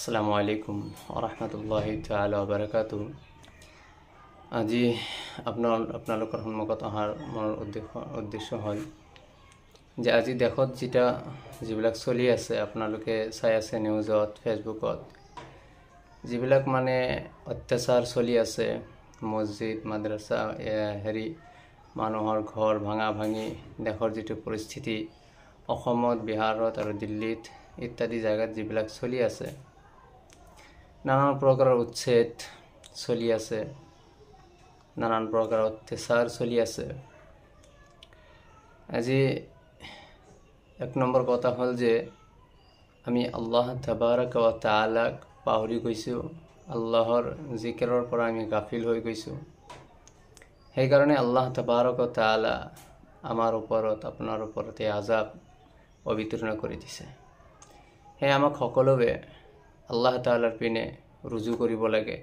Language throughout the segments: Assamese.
আসসালামু আলাইকুম ওৰহমতুল্লাহি তাআলা ওবাৰাকাতুহু। আজি আপোনালোকৰ সন্মুখত অহাৰ মোৰ উদ্দেশ্য হ'ল যে আজি দেশত যিবিলাক চলি আছে, আপোনালোকে চাই আছে নিউজত, ফেচবুকত, যিবিলাক মানে অত্যাচাৰ চলি আছে, মছজিদ মাদ্ৰাছা মানুহৰ ঘৰ ভাঙি দেশৰ যিটো পৰিস্থিতি অসমত, বিহাৰত আৰু দিল্লীত ইত্যাদি জায়গাত যিবিলাক চলি আছে, নানান প্ৰকাৰৰ উচ্ছেদ চলি আছে, নানান প্ৰকাৰৰ অত্যাচাৰ চলি আছে। আজি এক নম্বৰ কথা হ'ল যে আমি আল্লাহ তাবাৰক ও তাআলাক পাহৰি গৈছোঁ, আল্লাহৰ জিকিৰৰ পৰা আমি গাফিল হৈ গৈছোঁ। সেইকাৰণে আল্লাহ তাবাৰক ও তাআলা আমাৰ ওপৰত, আপোনাৰ ওপৰত এই আযাব অৱতীৰ্ণ কৰি দিছে। সেয়ে আমাক সকলোৱে আল্লাহ তাআলাৰ পিনে ৰুজু কৰিব লাগে,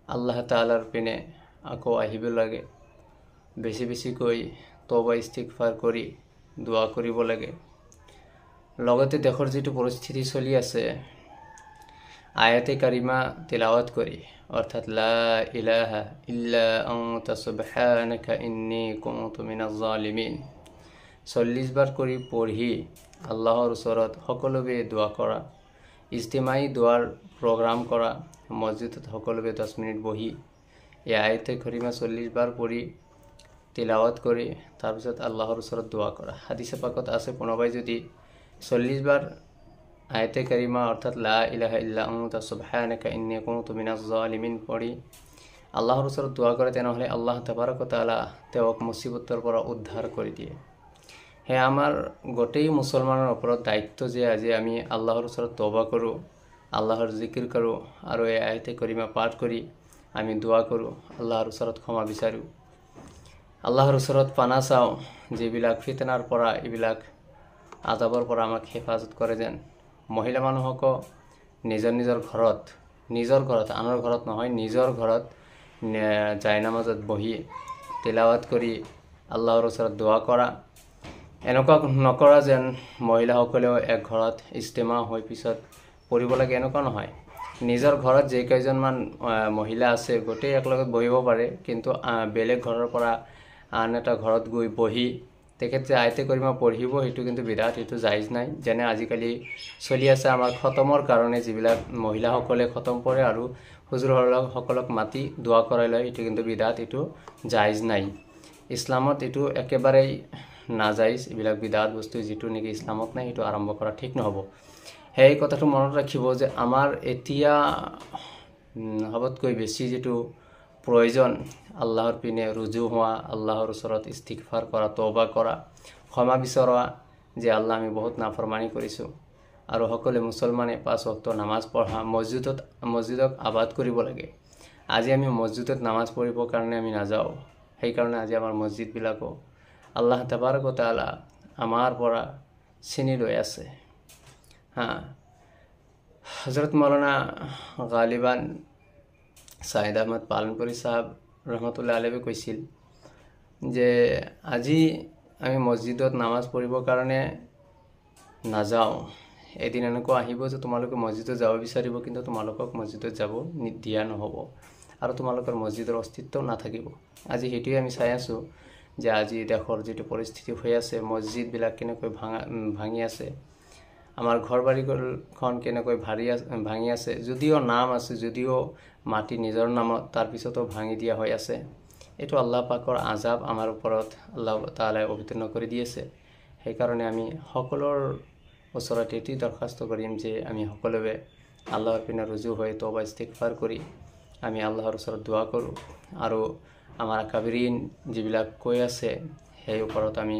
আল্লাহ তাআলাৰ পিনে আকৌ আহিব লাগে, বেছিকৈ তওবা ইস্তিগফাৰ কৰি দোয়া কৰিব লাগে। লগতে দেশৰ যিটো পৰিস্থিতি চলি আছে, আয়াতে কাৰিমা তিলাৱাত কৰি, অৰ্থাৎ লা ইলাহা ইল্লা আনতা সুবহানাকা ইন্নী কুনতু মিনাজ জালিমিন 40 বাৰ কৰি পঢ়ি আল্লাহৰ ওচৰত সকলোৱে দোয়া কৰা, ইজতিমাই দোৱাৰ প্ৰগ্ৰাম কৰা, মছজিদত সকলোৱে 10 মিনিট বহি এই আয়াতে কাৰিমা 40 বাৰ পঢ়ি তিলাৱাত কৰি তাৰপিছত আল্লাহৰ ওচৰত দোয়া কৰা। হাদিসে পাকত আছে, কোনোবাই যদি 40 বাৰ আয়াতে কাৰিমা অৰ্থাৎ লা ইলাহা ইল্লা আনতা সুবহানাকা ইন্নী কুনতু মিনাজ জালিমিন পঢ়ি আল্লাহৰ ওচৰত দোয়া কৰে, তেনেহ'লে আল্লাহ তাবাৰক ও তাআলা তেওঁক মুসিবতৰ পৰা উদ্ধাৰ কৰি দিয়ে। সেয়া আমাৰ গোটেই মুছলমানৰ ওপৰত দায়িত্ব যে আজি আমি আল্লাহৰ ওচৰত তওবা কৰোঁ, আল্লাহৰ জিকিৰ কৰোঁ আৰু এই আয়াতে কাৰিমা পাঠ কৰি আমি দোয়া কৰোঁ, আল্লাহৰ ওচৰত ক্ষমা বিচাৰোঁ, আল্লাহৰ ওচৰত পানা চাওঁ, যিবিলাক ফিতনাৰ পৰা, এইবিলাক আযাবৰ পৰা আমাক হেফাজত কৰে যেন। মহিলা মানুহকো নিজৰ ঘৰত, আনৰ ঘৰত নহয়, নিজৰ ঘৰত জায়নামাজত বহি তিলাৱাত কৰি আল্লাহৰ ওচৰত দোয়া কৰা। এনেকুৱা নকৰা যেন মহিলাসকলেও এক ঘৰত ইজতিমা হৈ পিছত পঢ়িব লাগে, এনেকুৱা নহয়। নিজৰ ঘৰত যে কেইজনমান মহিলা আছে গোটেই একলগত বহিব পাৰে, কিন্তু বেলেগ ঘৰৰ পৰা আন এটা ঘৰত গৈ বহি তেখেত যে আয়াতে কাৰিমা পঢ়িব, সেইটো কিন্তু বিদাত, সেইটো জায়েজ নাই। যেনে আজিকালি চলি আছে আমাৰ খতমৰ কাৰণে, যিবিলাক মহিলাসকলে খতম পঢ়ে আৰু হুজুৰসকলক মাতি দোয়া কৰাই লয়, এইটো কিন্তু বিদাত, এইটো জায়েজ নাই। ইছলামত এইটো একেবাৰেই নাজায়েজ। এইবিলাক বিদাত বস্তু যিটো নেকি ইছলামত নাই, সেইটো আৰম্ভ কৰা ঠিক নহ'ব। সেই কথাটো মনত ৰাখিব যে আমাৰ এতিয়া সবতকৈ বেছি যিটো প্ৰয়োজন, আল্লাহৰ পিনে ৰুজু হোৱা, আল্লাহৰ ওচৰত ইস্তিগফাৰ কৰা, তওবা কৰা, ক্ষমা বিচৰা যে আল্লাহ আমি বহুত নাফৰমানি কৰিছোঁ। আৰু সকলো মুছলমানে 5 ওয়াক্ত নামাজ পঢ়া, মছজিদক আবাদ কৰিব লাগে। আজি আমি মছজিদত নামাজ পঢ়িবৰ কাৰণে আমি নাযাওঁ, সেইকাৰণে আজি আমাৰ মছজিদবিলাকো আল্লাহ তাবাৰক ও তাআলা আমাৰ পৰা চিনি লৈ আছে। হযৰত মৌলানা গালিবান সাইদ আহমদ পালনপুৰি সাহেব ৰহমতুল্লাহ আলাইহি কৈছিল যে আজি আমি মছজিদত নামাজ পঢ়িবৰ কাৰণে নাযাওঁ, এদিন এনেকুৱা আহিব যে তোমালোকে মছজিদত যাব বিচাৰিব, কিন্তু তোমালোকক মছজিদত যাব দিয়া নহ'ব আৰু তোমালোকৰ মছজিদৰ অস্তিত্ব নাথাকিব। আজি সেইটোৱে আমি চাই আছোঁ যে আজি দেশৰ যিটো পৰিস্থিতি হৈ আছে, মছজিদবিলাক কেনেকৈ ভাঙি আছে, আমাৰ ঘৰ বাৰীখন কেনেকৈ ভাঙি আছে, যদিও নাম আছে, যদিও মাটি নিজৰ নামত, তাৰপিছতো ভাঙি দিয়া হৈ আছে। এইটো আল্লাহ পাকৰ আযাব আমাৰ ওপৰত আল্লাহ তাআলাই অৱতীৰ্ণ কৰি দি আছে। সেইকাৰণে আমি সকলোৰ ওচৰত এটি দৰখাস্ত কৰিম যে আমি সকলোৱে আল্লাহৰ পিনে ৰুজু হৈ তওবা ইস্তিগফাৰ কৰি আমি আল্লাহৰ ওচৰত দোয়া কৰোঁ আৰু আমাৰ আকাবিৰিন যিবিলাক কৈ আছে সেই ওপৰত আমি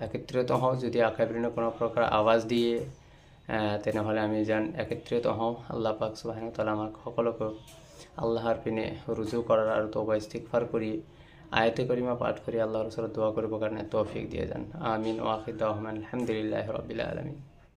একত্ৰিত হওঁ। যদি আকাবিৰিনে কোনো প্ৰকাৰ আৱাজ দিয়ে তেনেহ'লে আমি যেন একত্ৰিত হওঁ। আল্লাহ পাক সুবহানাহু ওয়া তাআলা আমাক সকলোকে আল্লাহৰ পিনে ৰুজু কৰাৰ আৰু তওবা ইস্তিগফাৰ কৰি আয়াতে কাৰিমা পাঠ কৰি আল্লাহৰ ওচৰত দোয়া কৰিবৰ কাৰণে তৌফিক দিয়ে যেন। আমিন। ওয়া আখিৰ দাওয়ানা আলহামদুলিল্লাহি ৰাব্বিল আলামিন।